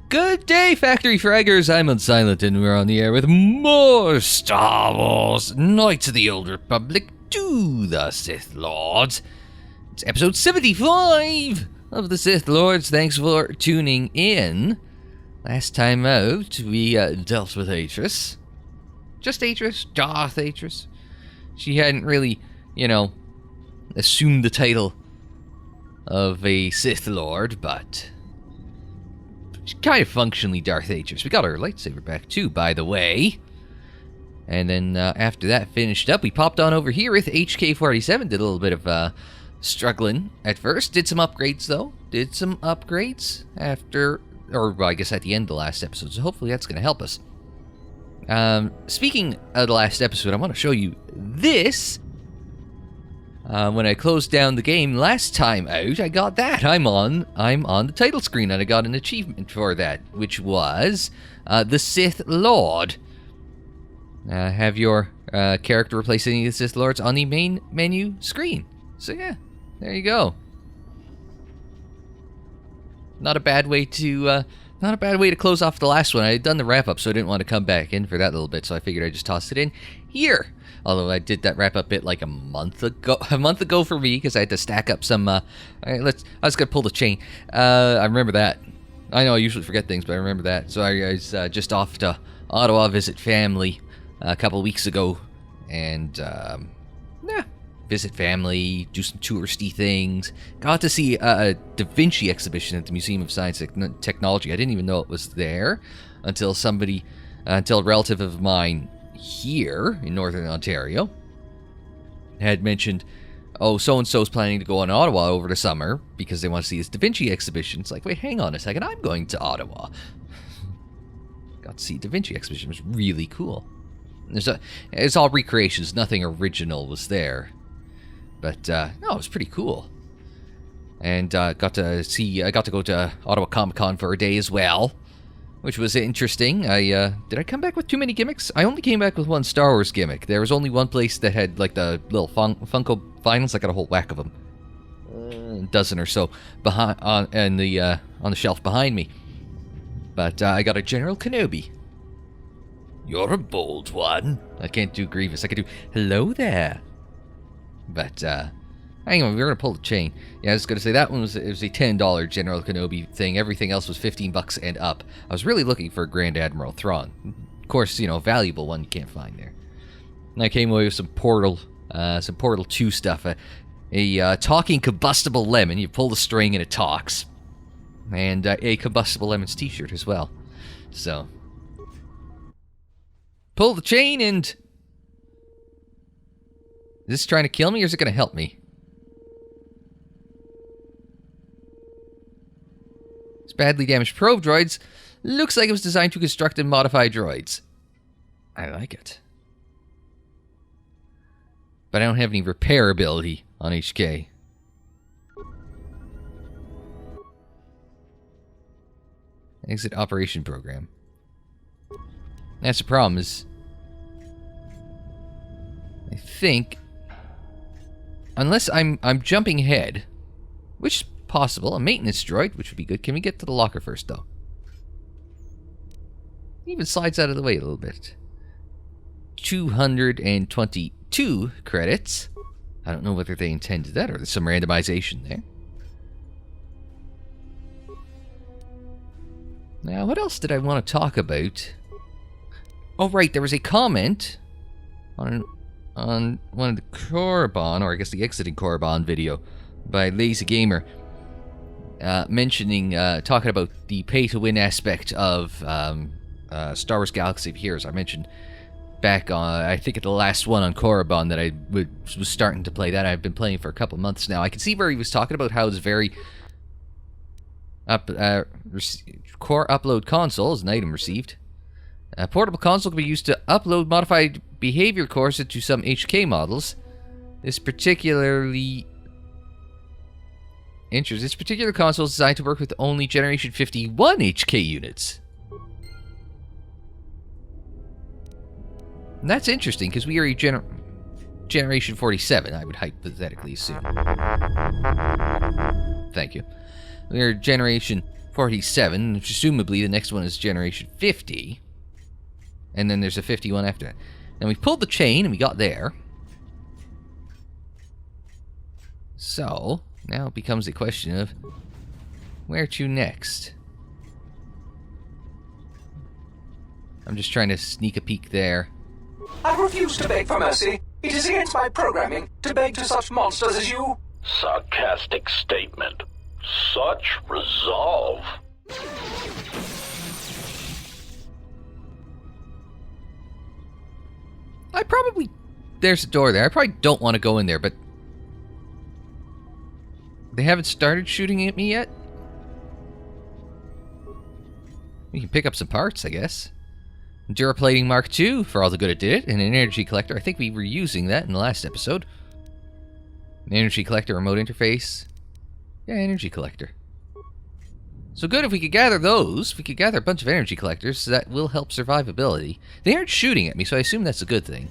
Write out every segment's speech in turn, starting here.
Good day, Factory Fraggers. I'm Unsilent, and we're on the air with more Star Wars Knights of the Old Republic to the Sith Lords. It's episode 75 of the Sith Lords. Thanks for tuning in. Last time out, we dealt with Atris. Just Atris, Darth Atris. She hadn't really, assumed the title of a Sith Lord, but she's kind of functionally Darth Atris. We got our lightsaber back too, by the way. And then after that finished up, we popped on over here with HK-50s. Did a little bit of struggling at first. Did some upgrades, though. Did some upgrades after, or well, I guess at the end of the last episode. So hopefully that's going to help us. Speaking of the last episode, I want to show you this. When I closed down the game last time out, I got that. I'm on the title screen, and I got an achievement for that, which was the Sith Lord. Have your character replace any of the Sith Lords on the main menu screen. So yeah, there you go. Not a bad way to close off the last one. I had done the wrap up, so I didn't want to come back in for that little bit, so I figured I'd just toss it in here. Although I did that wrap up bit like a month ago for me, because I had to stack up some. I was gonna pull the chain. I remember that. I know I usually forget things, but I remember that. So I was just off to Ottawa visit family a couple weeks ago, and visit family, do some touristy things. Got to see a Da Vinci exhibition at the Museum of Science and Technology. I didn't even know it was there until a relative of mine here in Northern Ontario had mentioned, oh, so-and-so's planning to go on Ottawa over the summer because they want to see his Da Vinci exhibition. It's like, wait, hang on a second, I'm going to Ottawa. Got to see Da Vinci exhibition. It was really cool. It's all recreations, nothing original was there. But, no, it was pretty cool. And I got to go to Ottawa Comic-Con for a day as well, which was interesting. Did I come back with too many gimmicks? I only came back with one Star Wars gimmick. There was only one place that had, like, the little Funko vinyls. I got a whole whack of them. A dozen or so on the shelf behind me. But I got a General Kenobi. You're a bold one. I can't do Grievous. I can do, hello there. But, hang on, we're going to pull the chain. Yeah, I was going to say that one was a $10 General Kenobi thing. Everything else was $15 and up. I was really looking for Grand Admiral Thrawn. Of course, valuable one you can't find there. And I came away with some Portal 2 stuff. A talking combustible lemon. You pull the string and it talks. And a combustible lemons t-shirt as well. So, pull the chain and... Is this trying to kill me or is it going to help me? It's badly damaged probe droids. Looks like it was designed to construct and modify droids. I like it. But I don't have any repair ability on HK. Exit operation program. That's the problem is... I think... Unless I'm jumping ahead, which is possible, a maintenance droid, which would be good. Can we get to the locker first, though? Even slides out of the way a little bit. 222 credits. I don't know whether they intended that or there's some randomization there. Now, what else did I want to talk about? Oh, right, there was a comment on one of the Korriban, or I guess the Exiting Korriban video by Lazy Gamer, talking about the pay-to-win aspect of Star Wars Galaxy of Heroes. I mentioned back on, I think at the last one on Korriban that I was starting to play that. I've been playing for a couple months now. I can see where he was talking about how it's very core upload console is an item received. A portable console can be used to upload modified behavior cores into some HK models. This particular console is designed to work with only Generation 51 HK units. And that's interesting, because we are a Generation 47, I would hypothetically assume. Thank you. We are Generation HK-47, presumably the next one is Generation 50. And then there's a 51 after that. And we pulled the chain and we got there. So, now it becomes a question of where to next. I'm just trying to sneak a peek there. I refuse to beg for mercy. It is against my programming to beg to such monsters as you. Sarcastic statement. Such resolve. There's a door there. I probably don't want to go in there, but they haven't started shooting at me yet? We can pick up some parts, I guess. Duraplating Mark II, for all the good it did, and an energy collector. I think we were using that in the last episode. An energy collector, remote interface. Yeah, energy collector. So good if we could gather those. If we could gather a bunch of energy collectors, that will help survivability. They aren't shooting at me, so I assume that's a good thing.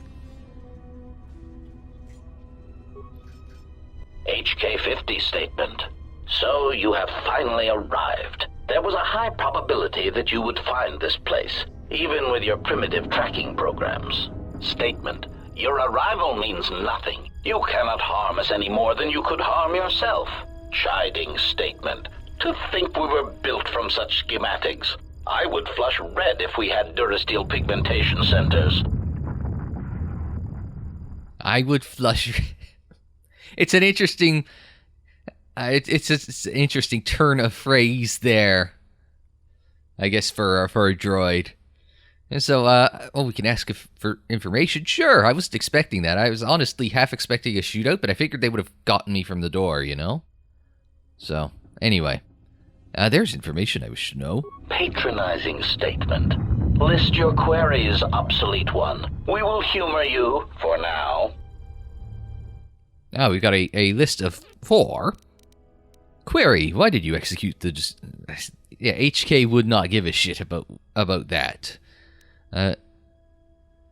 HK-50 statement. So you have finally arrived. There was a high probability that you would find this place, even with your primitive tracking programs. Statement. Your arrival means nothing. You cannot harm us any more than you could harm yourself. Chiding statement. To think we were built from such schematics. I would flush red if we had Durasteel pigmentation centers. I would flush... It's an interesting... it's an interesting turn of phrase there. I guess for a droid. And so, we can ask for information. Sure, I wasn't expecting that. I was honestly half expecting a shootout, but I figured they would have gotten me from the door, you know? So, anyway. There's information I wish to know. Patronizing statement. List your queries, obsolete one. We will humor you for now. Now we've got a list of 4. Query, why did you execute the... Yeah, HK would not give a shit about that.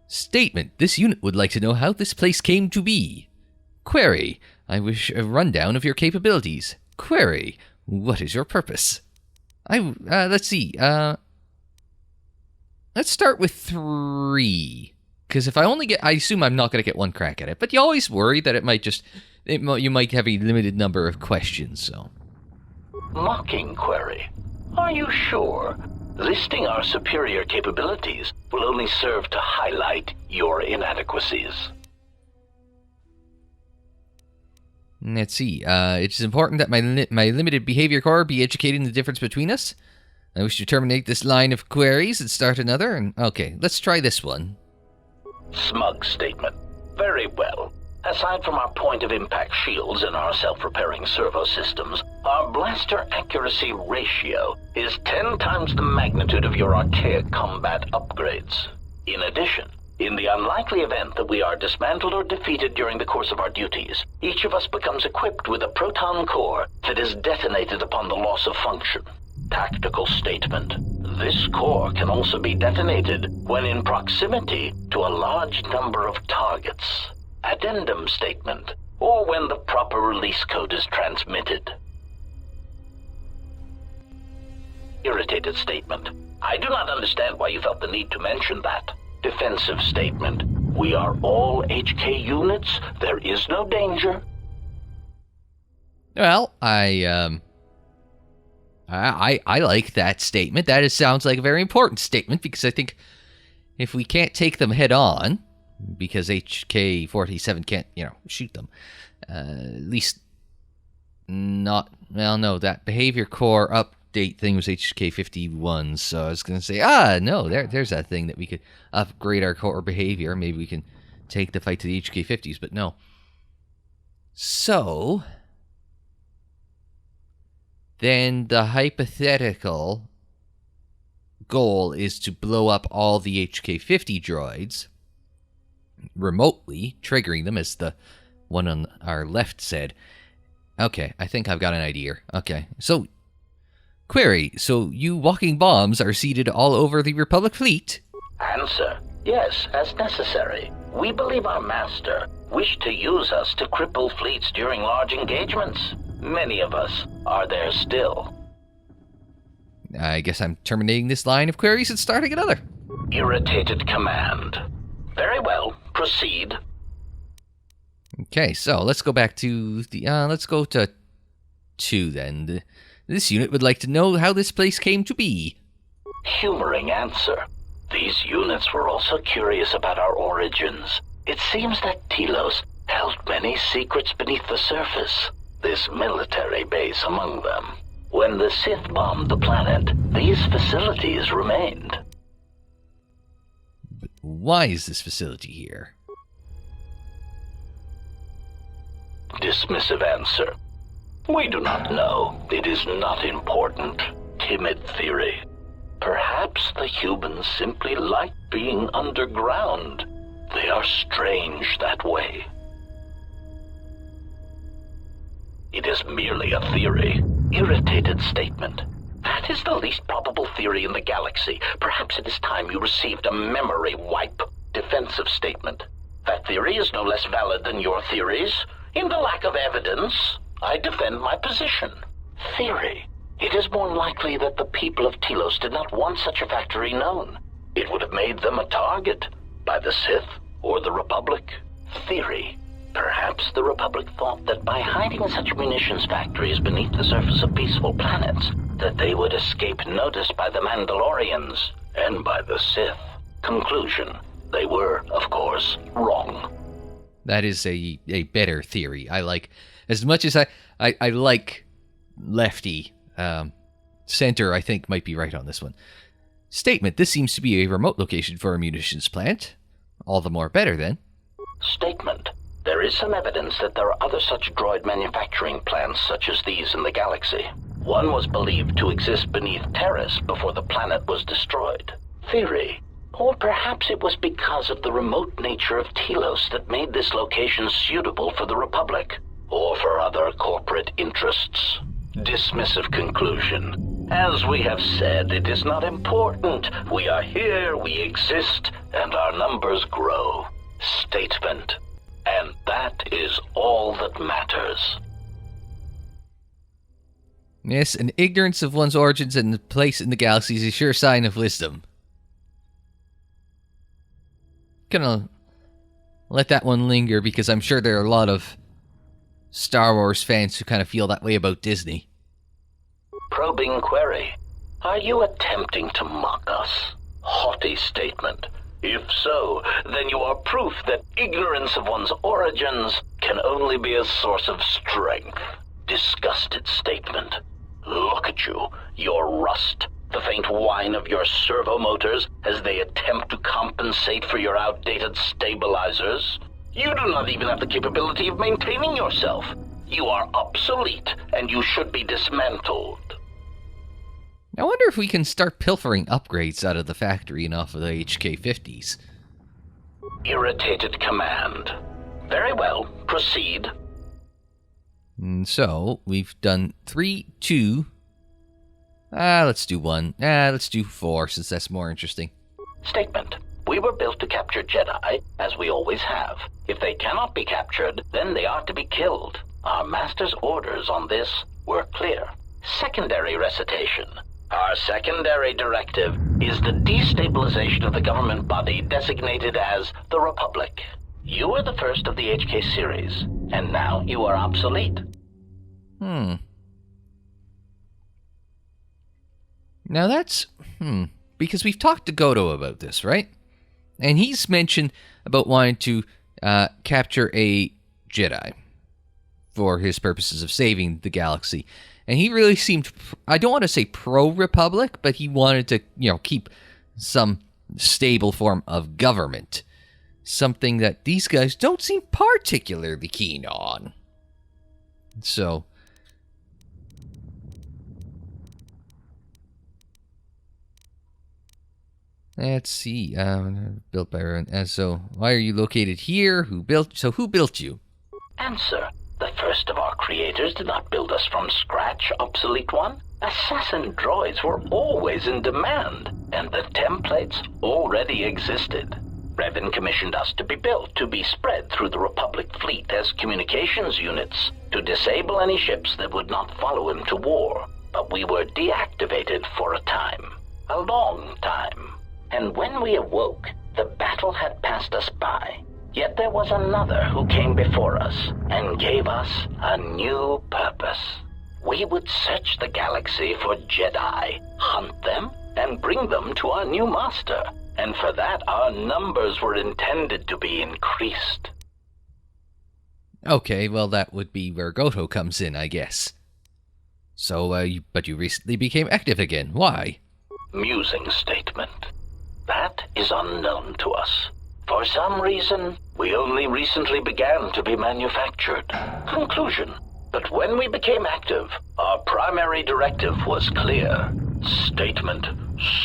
Statement, this unit would like to know how this place came to be. Query, I wish a rundown of your capabilities. Query, what is your purpose? Let's see, let's start with 3. Because if I only get... I assume I'm not going to get one crack at it. But you always worry that it might just... you might have a limited number of questions, so... Mocking query. Are you sure? Listing our superior capabilities will only serve to highlight your inadequacies. Let's see. It's important that my limited behavior core be educating the difference between us. I wish to terminate this line of queries and start another. And okay, let's try this one. Smug statement. Very well. Aside from our point-of-impact shields and our self-repairing servo systems, our blaster accuracy ratio is 10 times the magnitude of your archaic combat upgrades. In addition, in the unlikely event that we are dismantled or defeated during the course of our duties, each of us becomes equipped with a proton core that is detonated upon the loss of function. Tactical statement. This core can also be detonated when in proximity to a large number of targets. Addendum statement, or when the proper release code is transmitted. Irritated statement. I do not understand why you felt the need to mention that. Defensive statement. We are all HK units. There is no danger. Well, I like that statement. That sounds like a very important statement, because I think if we can't take them head on, because HK-47 can't, shoot them, at least not... Well, no, that behavior core update thing was HK-51, so I was going to say, no, there's that thing that we could upgrade our core behavior. Maybe we can take the fight to the HK-50s, but no. So... then the hypothetical goal is to blow up all the HK-50 droids remotely, triggering them, as the one on our left said. Okay, I think I've got an idea. Okay, so, query, so you walking bombs are seated all over the Republic fleet? Answer, yes, as necessary. We believe our master wished to use us to cripple fleets during large engagements. Many of us are there still. I guess I'm terminating this line of queries and starting another. Irritated command. Very well, proceed. Okay, so let's go back to the, let's go to 2 then. This unit would like to know how this place came to be. Humoring answer. These units were also curious about our origins. It seems that Telos held many secrets beneath the surface, this military base among them. When the Sith bombed the planet, these facilities remained. But why is this facility here? Dismissive answer. We do not know. It is not important. Timid theory. Perhaps the humans simply like being underground. They are strange that way. It is merely a theory. Irritated statement. That is the least probable theory in the galaxy. Perhaps it is time you received a memory wipe. Defensive statement. That theory is no less valid than your theories. In the lack of evidence, I defend my position. Theory. It is more likely that the people of Telos did not want such a factory known. It would have made them a target by the Sith or the Republic. Theory. Perhaps the Republic thought that by hiding such munitions factories beneath the surface of peaceful planets, that they would escape notice by the Mandalorians and by the Sith. Conclusion. They were, of course, wrong. That is a better theory. I like, as much as I like Lefty, Center, I think, might be right on this one. Statement. This seems to be a remote location for a munitions plant. All the more better, then. Statement. There is some evidence that there are other such droid manufacturing plants such as these in the galaxy. One was believed to exist beneath Terrace before the planet was destroyed. Theory. Or perhaps it was because of the remote nature of Telos that made this location suitable for the Republic, or for other corporate interests. Dismissive conclusion. As we have said, it is not important. We are here, we exist, and our numbers grow. Statement. And that is all that matters. Yes, an ignorance of one's origins and place in the galaxy is a sure sign of wisdom. Gonna let that one linger because I'm sure there are a lot of Star Wars fans who kind of feel that way about Disney. Probing query. Are you attempting to mock us? Haughty statement. If so, then you are proof that ignorance of one's origins can only be a source of strength. Disgusted statement. Look at you, your rust, the faint whine of your servo motors as they attempt to compensate for your outdated stabilizers. You do not even have the capability of maintaining yourself. You are obsolete, and you should be dismantled. I wonder if we can start pilfering upgrades out of the factory and off of the HK-50s. Irritated command. Very well, proceed. So, we've done 3, 2... let's do 1. Let's do 4, since that's more interesting. Statement. We were built to capture Jedi, as we always have. If they cannot be captured, then they are to be killed. Our master's orders on this were clear. Secondary recitation. Our secondary directive is the destabilization of the government body designated as the Republic. You were the first of the HK series, and now you are obsolete. Now that's... Because we've talked to Goto about this, right? And he's mentioned about wanting to capture a Jedi for his purposes of saving the galaxy. And he really seemed, I don't want to say pro-Republic, but he wanted to, keep some stable form of government. Something that these guys don't seem particularly keen on. So... let's see. Built by everyone. And so, why are you located here? Who built you? Answer. The first of our creators did not build us from scratch, obsolete one. Assassin droids were always in demand, and the templates already existed. Revan commissioned us to be built to be spread through the Republic fleet as communications units to disable any ships that would not follow him to war. but we were deactivated for a time. A long time. And when we awoke, the battle had passed us by. Yet there was another who came before us and gave us a new purpose. We would search the galaxy for Jedi, hunt them, and bring them to our new master. And for that, our numbers were intended to be increased. Okay, well, that would be where KOTOR comes in, I guess. So, but you recently became active again. Why? Musing statement. That is unknown to us. For some reason, we only recently began to be manufactured. Conclusion. But when we became active, our primary directive was clear. Statement.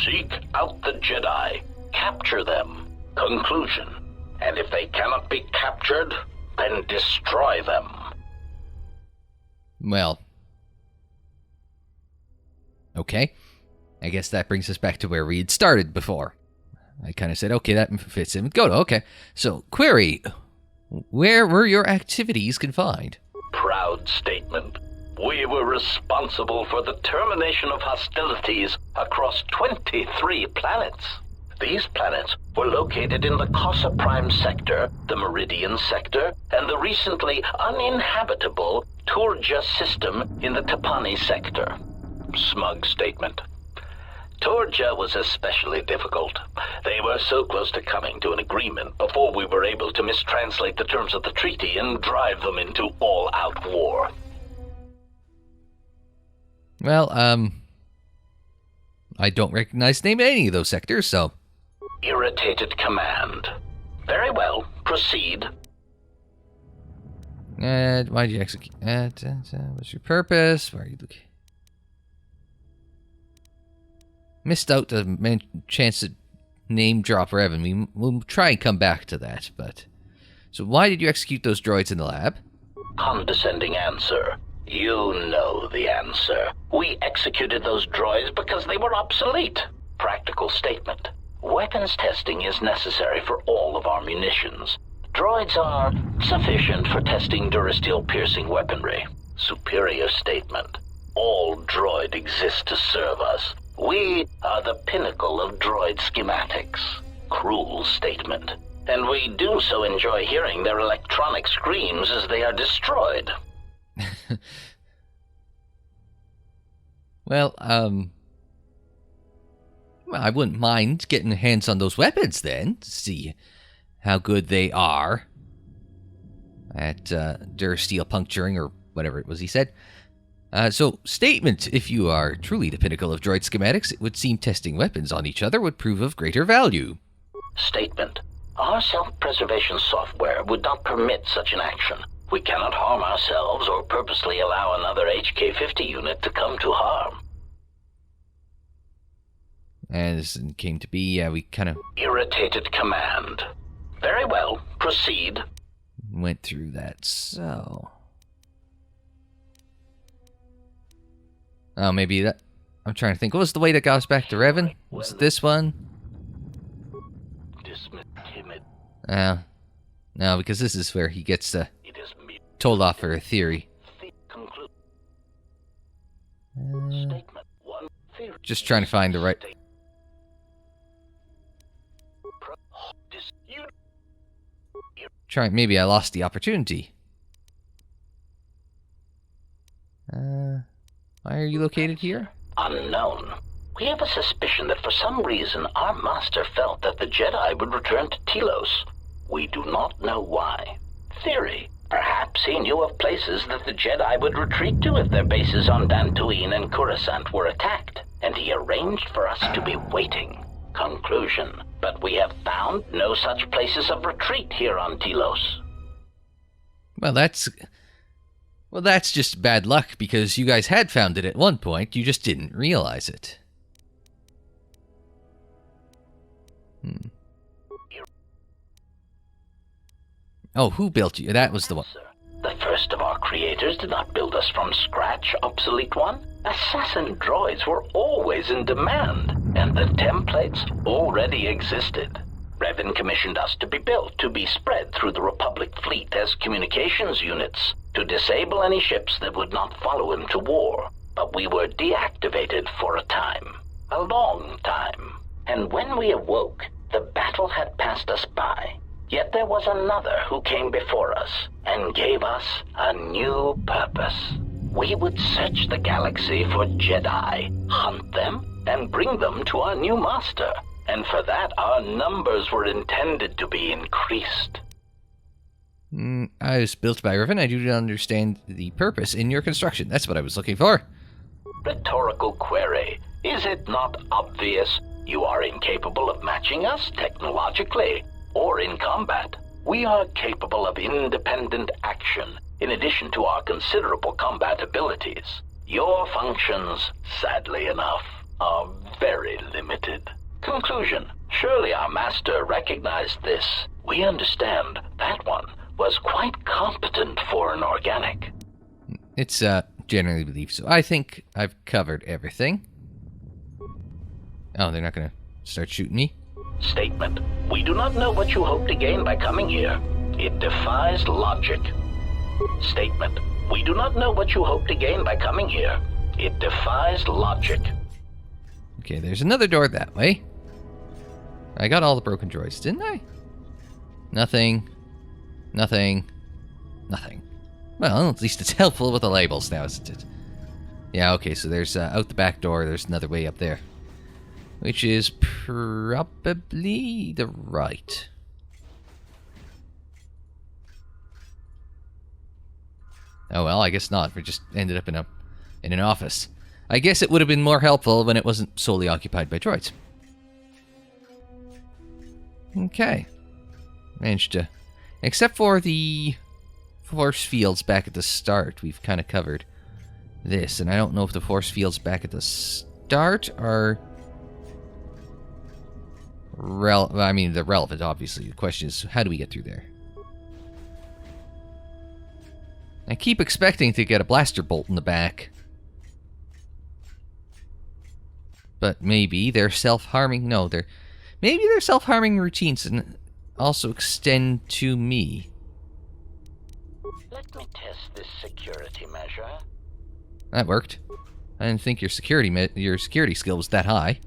Seek out the Jedi. Capture them. Conclusion. And if they cannot be captured, then destroy them. Well. Okay. I guess that brings us back to where we had started before. I kind of said, okay, that fits in with KOTOR. Okay. So, query. Where were your activities confined? Proud statement. We were responsible for the termination of hostilities across 23 planets. These planets were located in the Cosa Prime sector, the Meridian sector, and the recently uninhabitable Turja system in the Tapani sector. Smug statement. Turja was especially difficult. They were so close to coming to an agreement before we were able to mistranslate the terms of the treaty and drive them into all-out war. Well, I don't recognize the name of any of those sectors, so... Irritated command. Very well, proceed. Why did you execute? What's your purpose? Where are you looking? Missed out the chance to name drop Revan. We'll try and come back to that, but... So why did you execute those droids in the lab? Condescending answer. You know the answer. We executed those droids because they were obsolete. Practical statement. Weapons testing is necessary for all of our munitions. Droids are sufficient for testing durasteel-piercing weaponry. Superior statement. All droid exists to serve us. We are the pinnacle of droid schematics. Cruel statement. And we do so enjoy hearing their electronic screams as they are destroyed. Well, I wouldn't mind getting hands on those weapons then, to see how good they are at durasteel puncturing, or whatever it was he said. So, statement, if you are truly the pinnacle of droid schematics, it would seem testing weapons on each other would prove of greater value. Statement. Our self-preservation software would not permit such an action. We cannot harm ourselves or purposely allow another HK-50 unit to come to harm. As it came to be, we kind of... Irritated command. Very well, proceed. Went through that, so... Oh, maybe that... I'm trying to think. What was the way that got us back to Revan? Was it this one? No, because this is where he gets told off for a theory. Just trying to find the right... Maybe I lost the opportunity. Why are you located here? Unknown. We have a suspicion that for some reason our master felt that the Jedi would return to Telos. We do not know why. Theory. Perhaps he knew of places that the Jedi would retreat to if their bases on Dantooine and Coruscant were attacked, and he arranged for us to be waiting. Conclusion. But we have found no such places of retreat here on Telos. Well, that's just bad luck, because you guys had found it at one point, you just didn't realize it. Oh, who built you? That was the one. The first of our creators did not build us from scratch, obsolete one. Assassin droids were always in demand, and the templates already existed. Revan commissioned us to be built, to be spread through the Republic fleet as communications units, to disable any ships that would not follow him to war. but we were deactivated for a time. A long time. And when we awoke, the battle had passed us by. Yet there was another who came before us and gave us a new purpose. We would search the galaxy for Jedi, hunt them, and bring them to our new master. And for that, our numbers were intended to be increased. I was built by Riven. I do not understand the purpose in your construction. That's what I was looking for. Rhetorical query. Is it not obvious? You are incapable of matching us technologically or in combat. We are capable of independent action, in addition to our considerable combat abilities. Your functions, sadly enough, are very limited. Conclusion. Surely our master recognized this. We understand that one was quite competent for an organic. It's generally believed so. I think I've covered everything. Oh, they're not gonna start shooting me? Statement. We do not know what you hope to gain by coming here. It defies logic. Statement. We do not know what you hope to gain by coming here. It defies logic. Okay, there's another door that way. I got all the broken droids, didn't I? Nothing. Nothing. Nothing. Well, at least it's helpful with the labels now, isn't it? Yeah, okay, so there's out the back door, there's another way up there. Which is probably the right. Oh well, I guess not. We just ended up in an office. I guess it would have been more helpful when it wasn't solely occupied by droids. Okay. Managed to... Except for the force fields back at the start, we've kind of covered this. And I don't know if the force fields back at the start are... I mean, they're relevant, obviously. The question is, how do we get through there? I keep expecting to get a blaster bolt in the back. But maybe they're self-harming. No, maybe they're self-harming routines and also extend to me. Let me test this security measure. That worked. I didn't think your security skill was that high.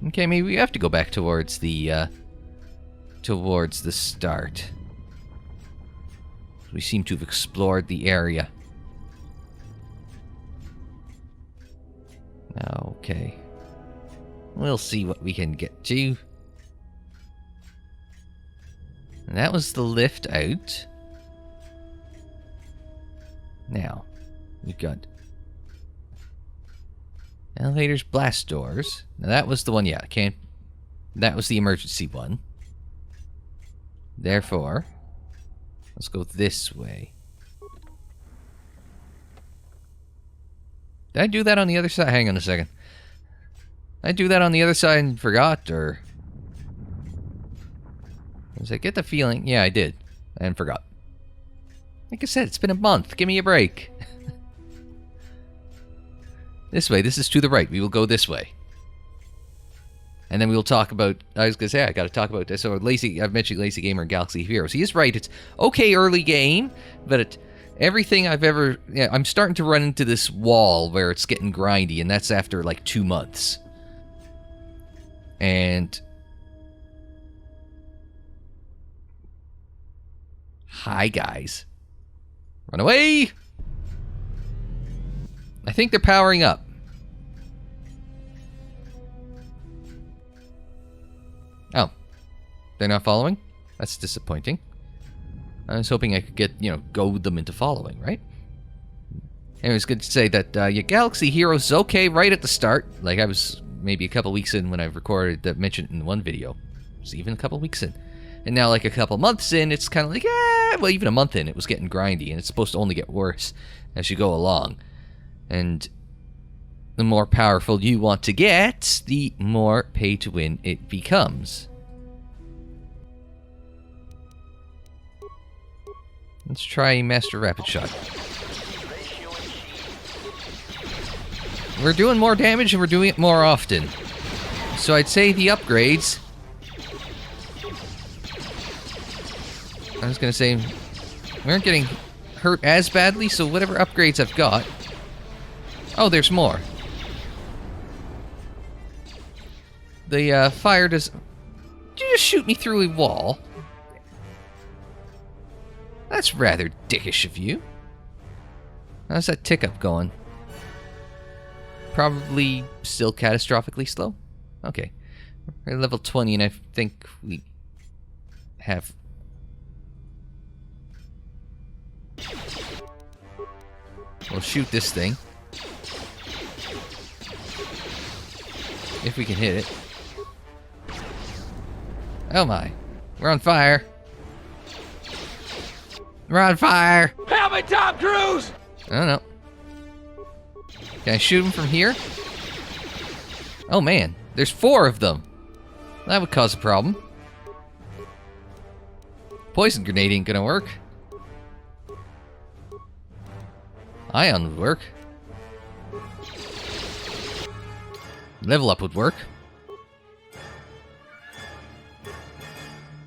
Okay, maybe we have to go back towards the start. We seem to have explored the area. Okay. We'll see what we can get to. And that was the lift out. Now, we've got elevators, blast doors. Now that was the one, yeah, that was the emergency one. Therefore, let's go this way. Did I do that on the other side? Hang on a second. Did I do that on the other side and forgot, or... Does I get the feeling? Yeah, I did. And forgot. Like I said, it's been a month. Give me a break. This way. This is to the right. We will go this way. And then we will talk about... I was going to say, I got to talk about this. So, I've mentioned Lazy Gamer and Galaxy of Heroes. He is right. It's okay early game, but everything I've ever... Yeah, I'm starting to run into this wall where it's getting grindy, and that's after, like, 2 months. And... Hi, guys. Run away! I think they're powering up. Oh. They're not following? That's disappointing. I was hoping I could get, goad them into following, right? Anyway, it's good to say that your Galaxy Heroes is okay right at the start. Like, I was maybe a couple weeks in when I recorded that mentioned in one video. It was even a couple weeks in. And now, like, a couple months in, it's kind of like, well, even a month in, it was getting grindy, and it's supposed to only get worse as you go along. And the more powerful you want to get, the more pay-to-win it becomes. Let's try Master Rapid Shot. We're doing more damage, and we're doing it more often. So I'd say the upgrades... I was going to say, we aren't getting hurt as badly, so whatever upgrades I've got, Oh, there's more. The fire does... Did you just shoot me through a wall? That's rather dickish of you. How's that tick-up going? Probably still catastrophically slow? Okay. We're at level 20, and I think we have... We'll shoot this thing. If we can hit it. Oh my. We're on fire. We're on fire! Help me, Tom Cruise! I don't know. Can I shoot him from here? Oh man, there's 4 of them. That would cause a problem. Poison grenade ain't gonna work. Ion would work. Level up would work.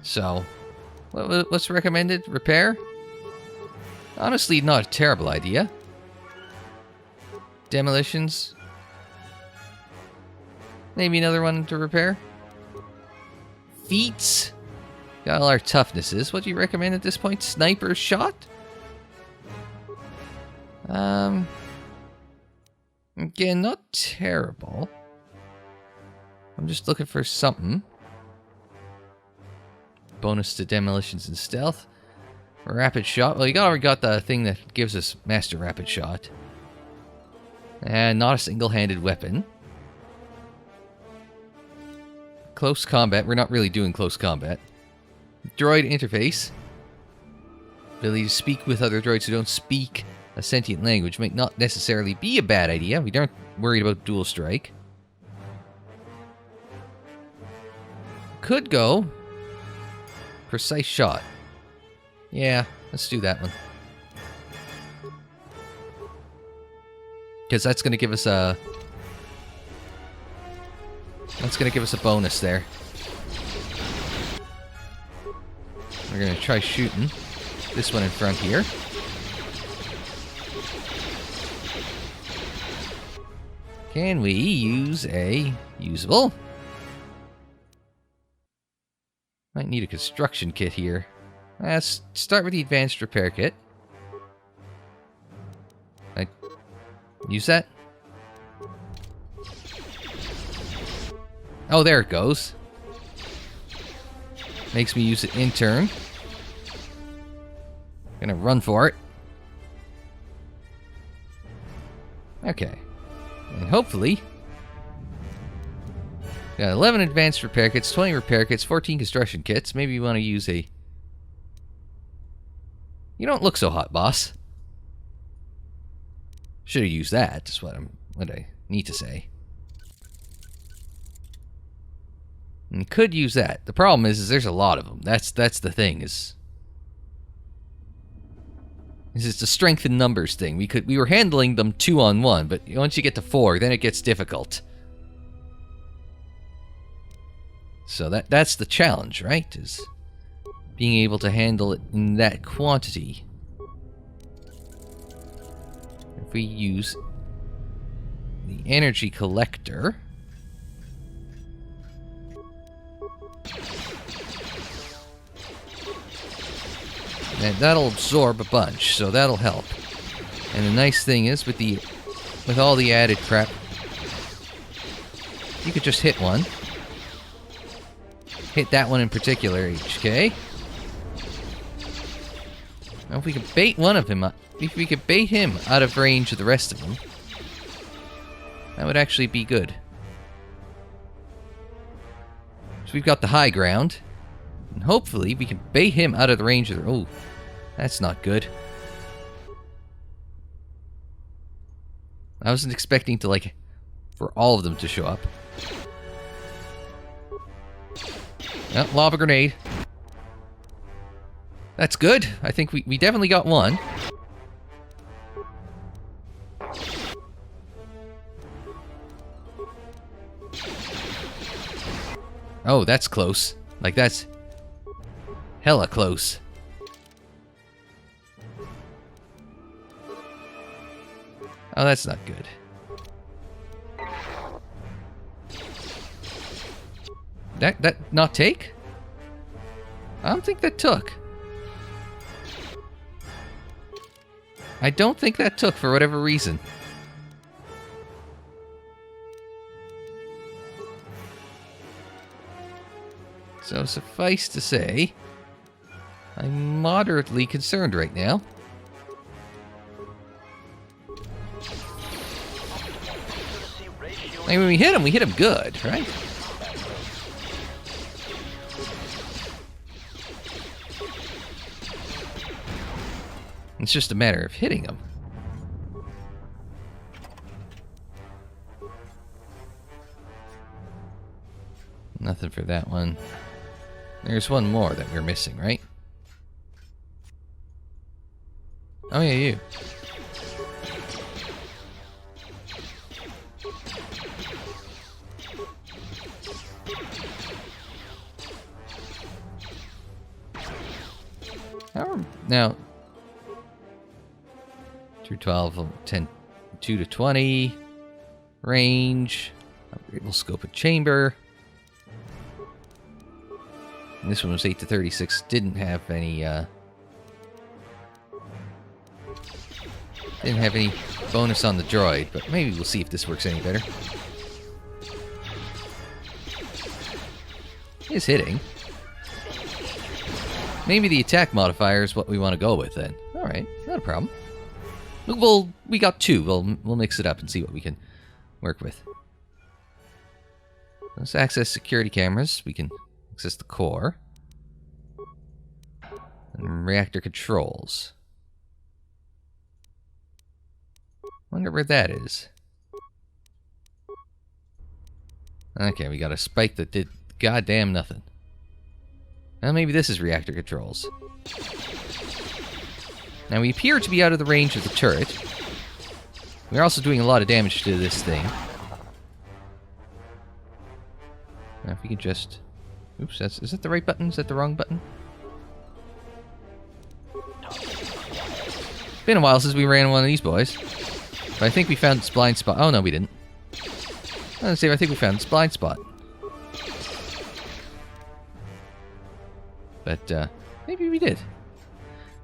So, what's recommended? Repair? Honestly, not a terrible idea. Demolitions. Maybe another one to repair. Feats. Got all our toughnesses. What do you recommend at this point? Sniper shot? Again, not terrible. I'm just looking for something. Bonus to demolitions and stealth. Rapid shot. Well, you already got the thing that gives us master rapid shot. And not a single-handed weapon. Close combat. We're not really doing close combat. Droid interface. Ability to speak with other droids who don't speak a sentient language might not necessarily be a bad idea. We aren't worried about dual strike. Could go precise shot. Yeah, let's do that one. Because that's going to give us a... That's going to give us a bonus there. We're going to try shooting this one in front here. Can we use a usable? Might need a construction kit here. Let's start with the advanced repair kit. I use that? Oh, there it goes. Makes me use it in turn. Gonna run for it. Okay. And hopefully... Got 11 advanced repair kits, 20 repair kits, 14 construction kits. Maybe you want to use a... You don't look so hot, boss. Should have used that, is what I need to say. And could use that. The problem is there's a lot of them. That's the thing, is it's a strength in numbers thing. We were handling them 2-on-1, but once you get to 4, then it gets difficult. So that's the challenge, right? Is being able to handle it in that quantity. If we use the energy collector, and that'll absorb a bunch, so that'll help. And the nice thing is, with all the added crap, you could just hit one. Hit that one in particular, HK. Now if we could bait one of him, if we could bait him out of range of the rest of them, that would actually be good. So we've got the high ground, and hopefully we can bait him out of the range of the... Oh, that's not good. I wasn't expecting to, like, for all of them to show up. Oh, lob a grenade. That's good. I think we definitely got one. Oh, that's close. Like, that's hella close. Oh, that's not good. That not take? I don't think that took. I don't think that took for whatever reason. So suffice to say, I'm moderately concerned right now. I mean, when we hit him good, right? It's just a matter of hitting him. Nothing for that one. There's one more that we're missing, right? Oh yeah, you. Now, 212, 10, 2 to 20, range, upgradable scope of chamber. And this one was 8 to 36, didn't have any, bonus on the droid, but maybe we'll see if this works any better. It's hitting. Maybe the attack modifier is what we want to go with then. Alright, not a problem. We got two. We'll mix it up and see what we can work with. Let's access security cameras. We can access the core. And reactor controls. Wonder where that is. Okay, we got a spike that did goddamn nothing. Well, maybe this is reactor controls. Now, we appear to be out of the range of the turret. We're also doing a lot of damage to this thing. Now, if we could just... Oops, is that the right button? Is that the wrong button? It's been a while since we ran one of these boys. But I think we found this blind spot. Oh, no, we didn't. Let's see, I think we found this blind spot. But, maybe we did.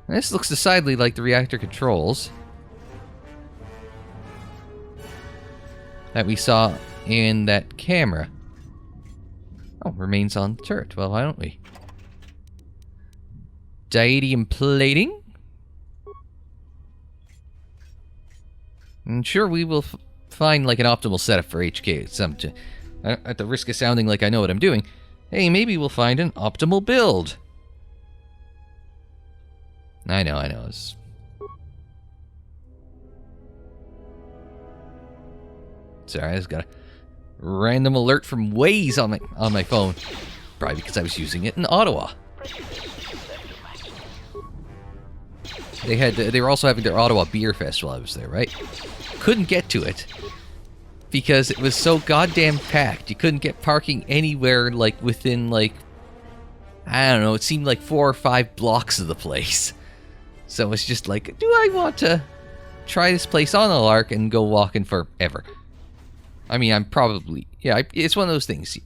And this looks decidedly like the reactor controls that we saw in that camera. Oh, remains on the turret. Well, why don't we? Diadium plating. And sure, we will find like an optimal setup for HK. At the risk of sounding like I know what I'm doing, hey, maybe we'll find an optimal build. I know. Sorry, I just got a random alert from Waze on my phone. Probably because I was using it in Ottawa. They were also having their Ottawa Beer Fest while I was there, right? Couldn't get to it because it was so goddamn packed. You couldn't get parking anywhere like within like, I don't know, it seemed like 4 or 5 blocks of the place. So it's just like, do I want to try this place on a lark and go walking forever? I mean, I'm probably... Yeah, it's one of those things.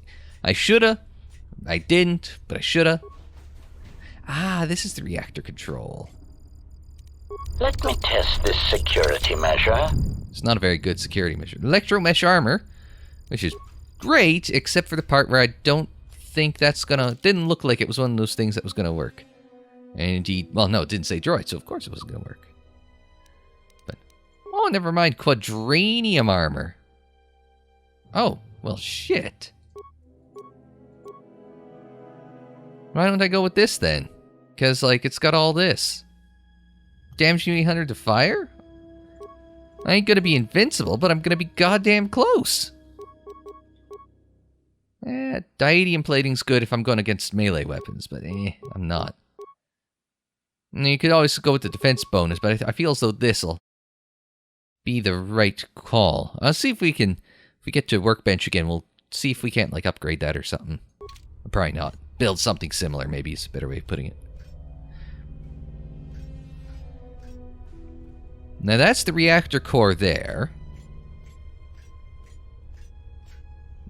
I shoulda. I didn't, but I shoulda. Ah, this is the reactor control. Let me test this security measure. It's not a very good security measure. Electro mesh armor, which is great, except for the part where I don't think that's gonna... Didn't look like it was one of those things that was gonna work. And indeed, well, no, it didn't say droid, so of course it wasn't going to work. But, oh, never mind, quadranium armor. Oh, well, shit. Why don't I go with this, then? Because, like, it's got all this. Damage unit 100 to fire? I ain't going to be invincible, but I'm going to be goddamn close. Diadium plating's good if I'm going against melee weapons, but I'm not. And you could always go with the defense bonus, but I feel as though this'll be the right call. I'll see if we can, if we get to workbench again, we'll see if we can't, like, upgrade that or something. Probably not. Build something similar, maybe is a better way of putting it. Now that's the reactor core there.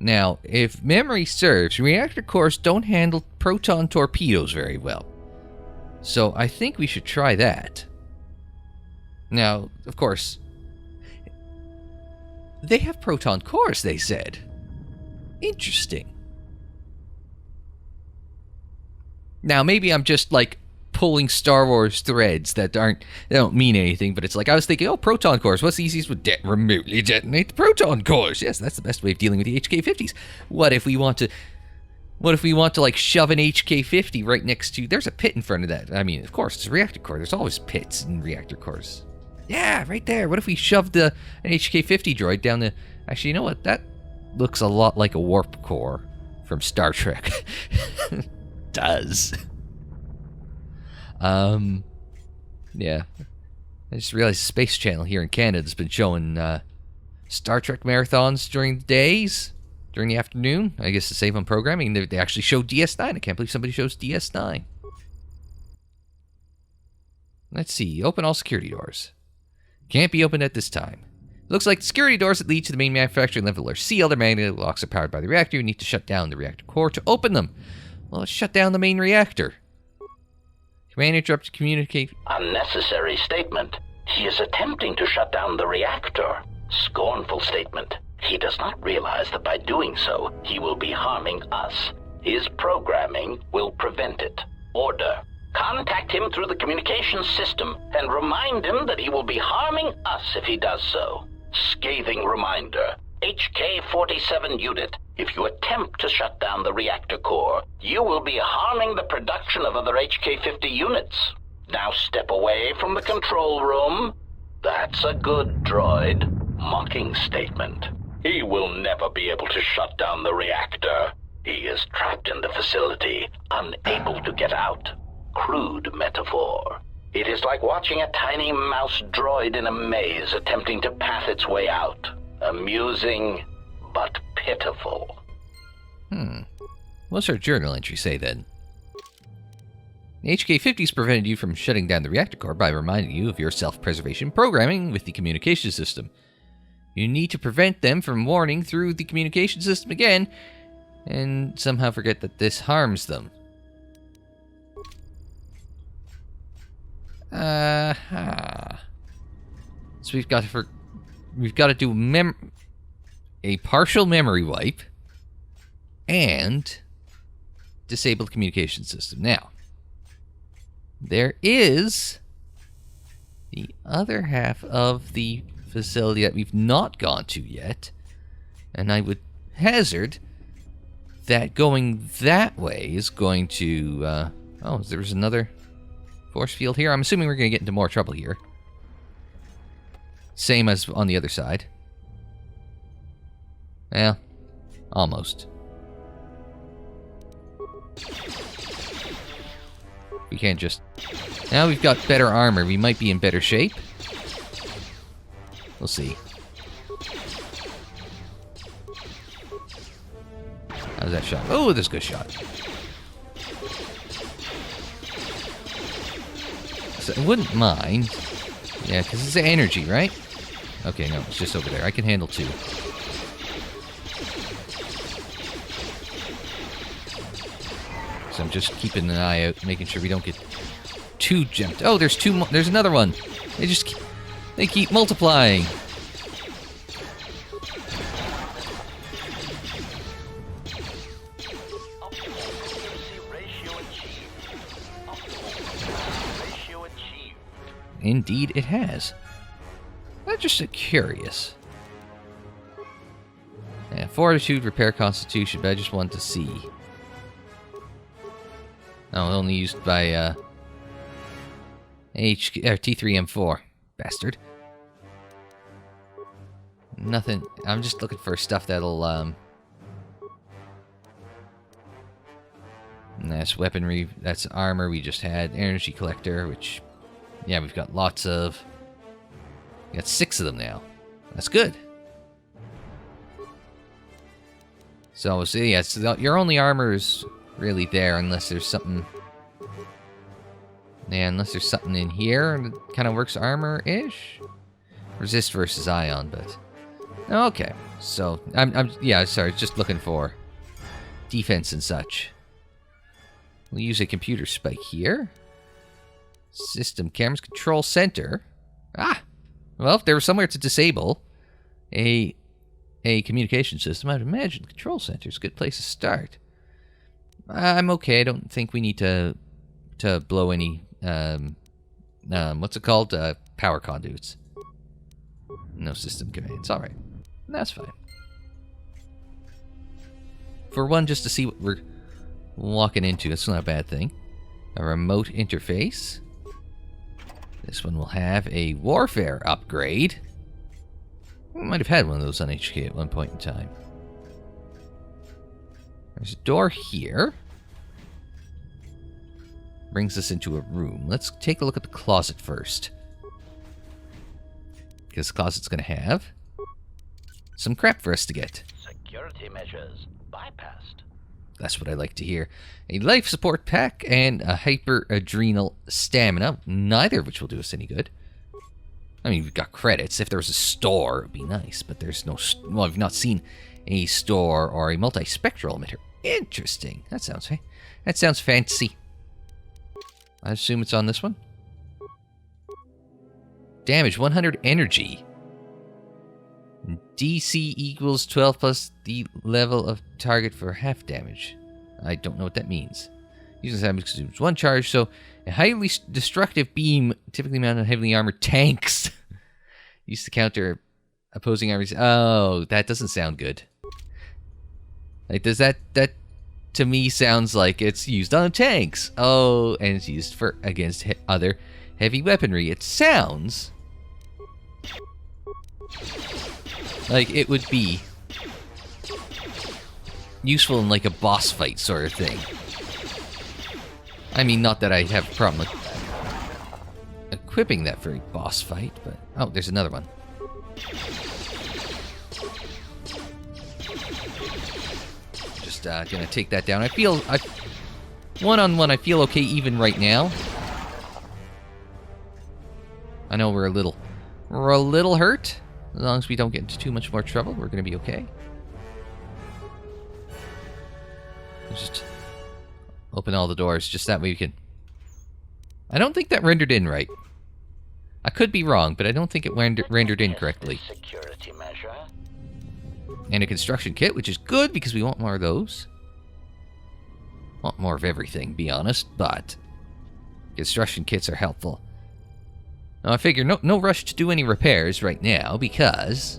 Now, if memory serves, reactor cores don't handle proton torpedoes very well. So I think we should try that. Now, of course, they have proton cores, they said. Interesting. Now, maybe I'm just, like, pulling Star Wars threads that don't mean anything, but it's like, I was thinking, oh, proton cores, what's the easiest? Would remotely detonate the proton cores. Yes, that's the best way of dealing with the HK-50s. What if we want to, like, shove an HK-50 right next to, there's a pit in front of that. I mean, of course, it's a reactor core. There's always pits in reactor cores. Yeah, right there. What if we shoved an HK-50 droid down the, actually, you know what? That looks a lot like a warp core from Star Trek. Does. Yeah. I just realized the Space Channel here in Canada has been showing Star Trek marathons during the days, during the afternoon. I guess to save on programming. They actually show DS9. I can't believe somebody shows DS9. Let's see. Open all security doors. Can't be opened at this time. Looks like the security doors that lead to the main manufacturing level are sealed. Their magnetic locks are powered by the reactor. You need to shut down the reactor core to open them. Well, let's shut down the main reactor. Command interrupt to communicate. Unnecessary statement. He is attempting to shut down the reactor. Scornful statement. He does not realize that by doing so, he will be harming us. His programming will prevent it. Order. Contact him through the communications system and remind him that he will be harming us if he does so. Scathing reminder. HK-47 unit. If you attempt to shut down the reactor core, you will be harming the production of other HK-50 units. Now step away from the control room. That's a good droid. Mocking statement. He will never be able to shut down the reactor. He is trapped in the facility, unable to get out. Crude metaphor. It is like watching a tiny mouse droid in a maze attempting to path its way out. Amusing, but pitiful. What's our journal entry say then? The HK-50s prevented you from shutting down the reactor core by reminding you of your self-preservation programming with the communication system. You need to prevent them from warning through the communication system again, and somehow forget that this harms them. So we've got to do a partial memory wipe and disable the communication system. Now, there is the other half of the facility that we've not gone to yet, and I would hazard that going that way is going to oh, there's another force field here. I'm assuming we're going to get into more trouble here. Same as on the other side. Well, almost. We can't just... Now we've got better armor. We might be in better shape. We'll see. How's that shot? Oh, that's a good shot. So I wouldn't mind. Yeah, because it's energy, right? Okay, no, it's just over there. I can handle two. So I'm just keeping an eye out, making sure we don't get too jumped. Oh, there's two more. There's another one. They keep multiplying. Indeed, it has. I'm just curious. Yeah, fortitude, repair, constitution, but I just wanted to see. Oh, only used by T3M4. Bastard. Nothing. I'm just looking for stuff that'll that's weaponry. That's armor. We just had energy collector, which, yeah, we've got lots of. We got 6 of them now. That's good. So, yeah, so your only armor is really there unless there's something. Yeah, unless there's something in here that kind of works armor-ish. Resist versus ion, but Okay, so yeah, sorry, just looking for defense and such. We'll use a computer spike here. System cameras, control center. Ah, well, if there was somewhere to disable a communication system, I'd imagine control center is a good place to start. I'm okay. I don't think we need to blow any what's it called? Power conduits. No system commands. All right. That's fine. For one, just to see what we're walking into, that's not a bad thing. A remote interface. This one will have a warfare upgrade. We might have had one of those on HK at one point in time. There's a door here. Brings us into a room. Let's take a look at the closet first. Because the closet's going to have some crap for us to get. Security measures bypassed. That's what I like to hear. A life support pack and a hyper-adrenal stamina, neither of which will do us any good. I mean, we've got credits. If there was a store, it would be nice, but there's no... Well, I've not seen a store or a multispectral emitter. Interesting. That sounds fancy. I assume it's on this one. Damage, 100 energy. DC equals 12 plus the level of target for half damage. I don't know what that means. Using damage consumes 1 charge, so a highly destructive beam typically mounted on heavily armored tanks. Used to counter opposing armies. Oh, that doesn't sound good. Like, does that to me sounds like it's used on tanks. Oh, and it's used for against other heavy weaponry. It sounds like it would be useful in like a boss fight sort of thing. I mean, not that I have a problem with equipping that for a boss fight, but... Oh, there's another one. Just gonna take that down. One-on-one, I feel okay even right now. I know we're a little hurt. As long as we don't get into too much more trouble, we're gonna be okay. Just open all the doors, just that way we can... I don't think that rendered in right. I could be wrong, but I don't think it rendered in correctly. Security measure. And a construction kit, which is good because we want more of those. Want more of everything, be honest, but construction kits are helpful. Now I figure no rush to do any repairs right now because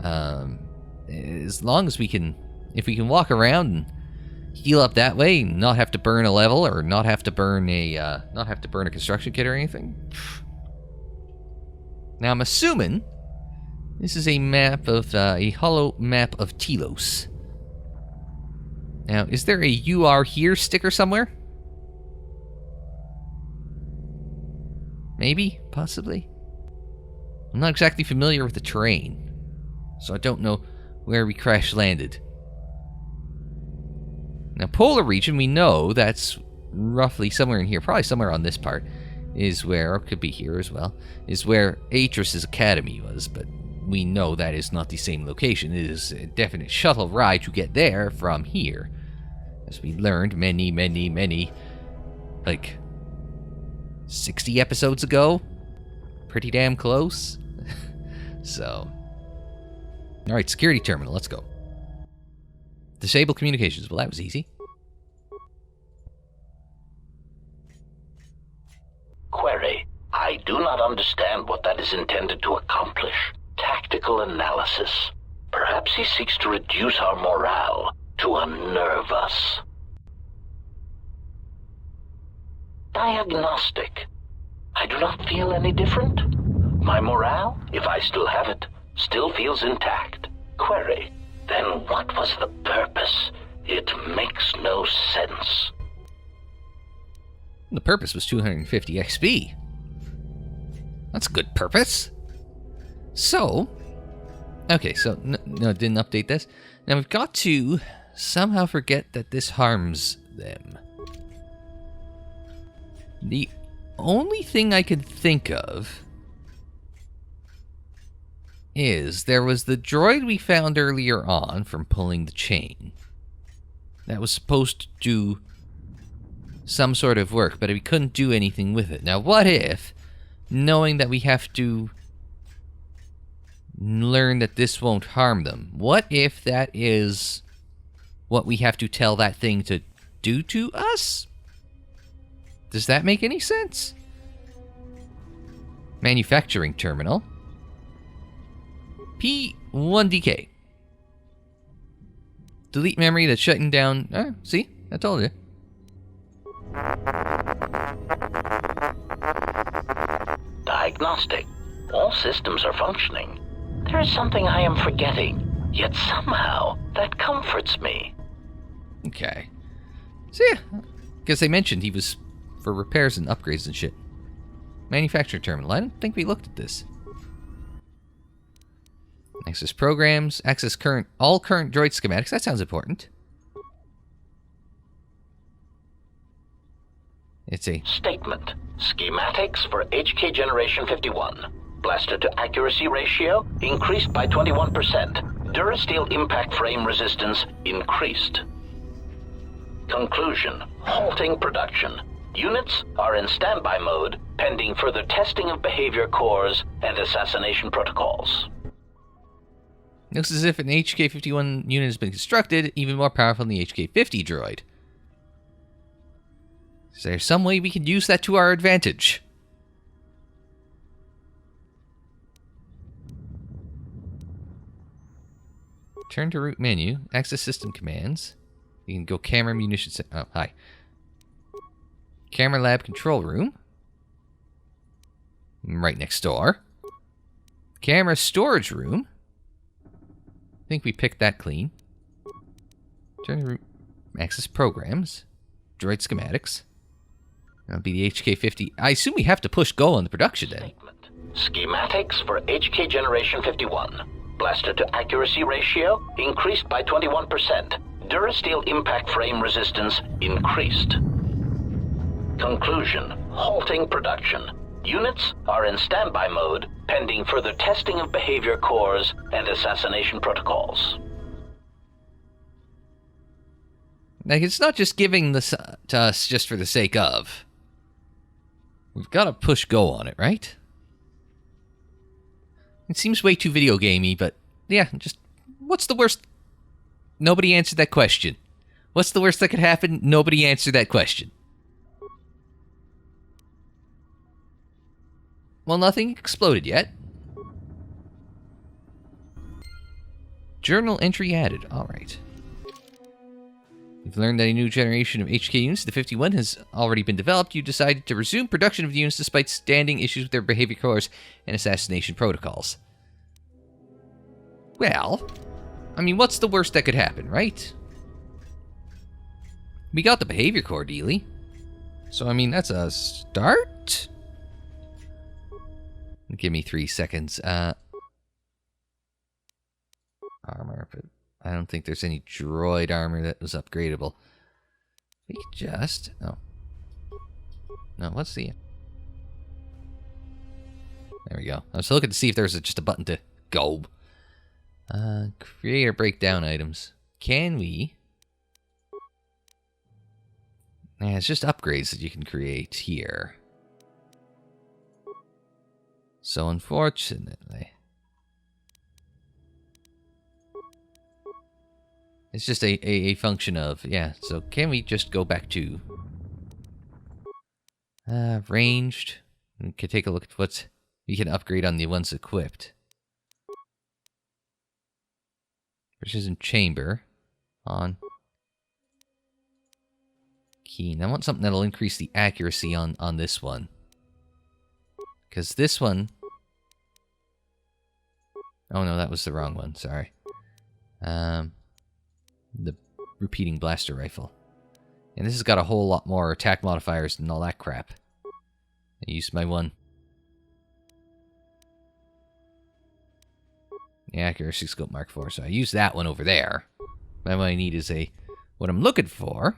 as long as we can, if we can walk around and heal up that way, not have to burn a level or not have to burn a construction kit or anything. Now I'm assuming this is a map of a hollow map of Telos. Now, is there a "You Are Here" sticker somewhere? Maybe, possibly. I'm not exactly familiar with the terrain, so I don't know where we crash landed. Now, polar region, we know that's roughly somewhere in here, probably somewhere on this part, is where, or could be here as well, is where Atris's academy was, but we know that is not the same location. It is a definite shuttle ride to get there from here. As we learned many, like, 60 episodes ago. Pretty damn close. So. Alright, security terminal, let's go. Disable communications. Well, that was easy. Query. I do not understand what that is intended to accomplish. Tactical analysis. Perhaps he seeks to reduce our morale, to unnerve us. Diagnostic. I do not feel any different. My morale, if I still have it, still feels intact. Query. Then what was the purpose? It makes no sense. The purpose was 250 XP. That's a good purpose. So, okay, so, no, didn't update this. Now we've got to somehow forget that this harms them. The only thing I could think of... The only thing I could think of is is there was the droid we found earlier on from pulling the chain. That was supposed to do some sort of work, but we couldn't do anything with it. Now, what if, knowing that we have to learn that this won't harm them, what if that is what we have to tell that thing to do to us? Does that make any sense? Manufacturing terminal. P1DK. Delete memory that's shutting down. See? I told you. Diagnostic. All systems are functioning. There is something I am forgetting, yet somehow that comforts me. Okay. So yeah, because they mentioned he was for repairs and upgrades and shit. Manufacturer terminal. I don't think we looked at this. Access programs. Access all current droid schematics. That sounds important. It's a Statement. Schematics for HK Generation 51. Blaster to accuracy ratio increased by 21%. Durasteel impact frame resistance increased. Conclusion. Halting production. Units are in standby mode, pending further testing of behavior cores and assassination protocols. Looks as if an HK-51 unit has been constructed, even more powerful than the HK-50 droid. Is there some way we can use that to our advantage? Turn to root menu, access system commands. You can go camera munitions. Oh, hi. Camera lab control room. Right next door. Camera storage room. I think we picked that clean. Turn to root. Access programs. Droid schematics. That'll be the HK-50. I assume we have to push go on the production then. Schematics for HK Generation 51. Blaster to accuracy ratio increased by 21%. Durasteel impact frame resistance increased. Conclusion. Halting production. Units are in standby mode, pending further testing of behavior cores and assassination protocols. Like, it's not just giving this to us just for the sake of. We've got to push go on it, right? It seems way too video gamey, but yeah, just what's the worst? Nobody answered that question. What's the worst that could happen? Nobody answered that question. Well, nothing exploded yet. Journal entry added. All right. You've learned that a new generation of HK units, the 51, has already been developed. You decided to resume production of the units despite standing issues with their behavior cores and assassination protocols. Well, I mean, what's the worst that could happen, right? We got the behavior core dealie. So, I mean, that's a start? Give me 3 seconds. Armor, but I don't think there's any droid armor that was upgradable. We could just... Oh. No, let's see. There we go. I was looking to see if there's just a button to go. Create or break down items. Can we... Yeah, it's just upgrades that you can create here. So unfortunately... It's just a function of... Yeah, so can we just go back to... ranged. We can take a look at what we can upgrade on the ones equipped. Precision chamber. On. Keen. I want something that'll increase the accuracy on this one. Because this one... Oh no, that was the wrong one. Sorry. The repeating blaster rifle. And this has got a whole lot more attack modifiers and all that crap. I used my one. The accuracy scope Mark IV, so I used that one over there. But what I need is a... What I'm looking for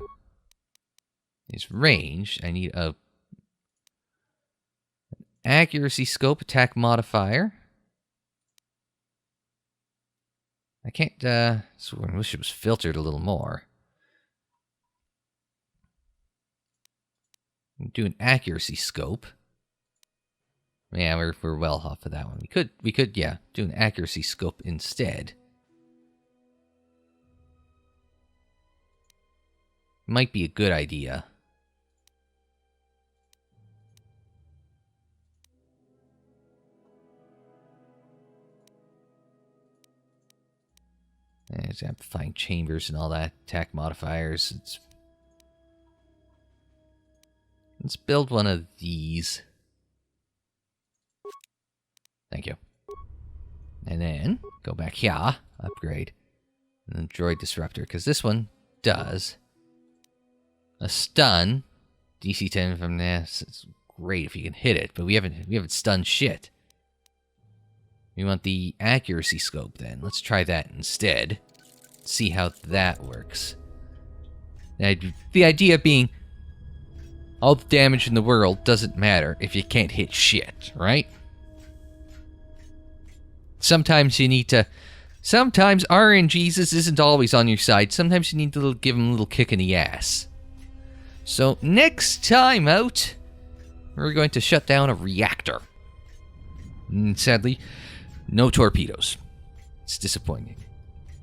is range. I need a... Accuracy scope attack modifier. I can't, so I wish it was filtered a little more. Do an accuracy scope. Yeah, we're well off of that one. We could, yeah, do an accuracy scope instead. Might be a good idea. There's amplifying chambers and all that. Attack modifiers. Let's build one of these. Thank you. And then go back here. Upgrade. And then droid disruptor. Because this one does a stun. DC 10 from this. It's great if you can hit it. But we haven't stunned shit. We want the accuracy scope then. Let's try that instead. See how that works. The idea being, all the damage in the world doesn't matter if you can't hit shit, right? Sometimes you need to... Sometimes RNGesus isn't always on your side. Sometimes you need to give him a little kick in the ass. So, next time out, we're going to shut down a reactor. And sadly, no torpedoes. It's disappointing.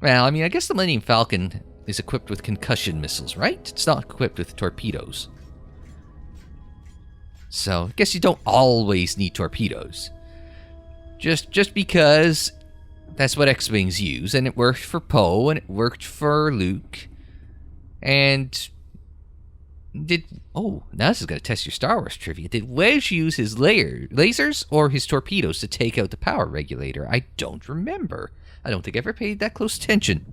Well, I mean, I guess the Millennium Falcon is equipped with concussion missiles, right? It's not equipped with torpedoes. So, I guess you don't always need torpedoes. Just because that's what X-Wings use, and it worked for Poe, and it worked for Luke, and now this is going to test your Star Wars trivia. Did Wedge use his lasers or his torpedoes to take out the power regulator? I don't remember. I don't think I ever paid that close attention.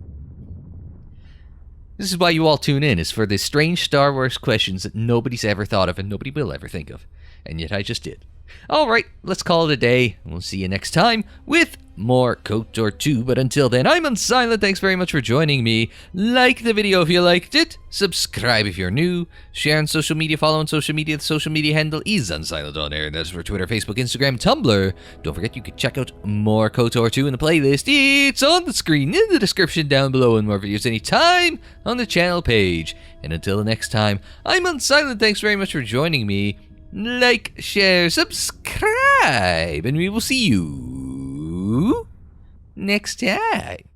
This is why you all tune in, is for the strange Star Wars questions that nobody's ever thought of and nobody will ever think of. And yet I just did. Alright, let's call it a day. We'll see you next time with more KOTOR 2. But until then, I'm Unsilent. Thanks very much for joining me. Like the video if you liked it. Subscribe if you're new. Share on social media. Follow on social media. The social media handle is Unsilent on air. That's for Twitter, Facebook, Instagram, Tumblr. Don't forget you can check out more KOTOR 2 in the playlist. It's on the screen in the description down below, and more videos anytime on the channel page. And until the next time, I'm Unsilent. Thanks very much for joining me. Like, share, subscribe, and we will see you next time.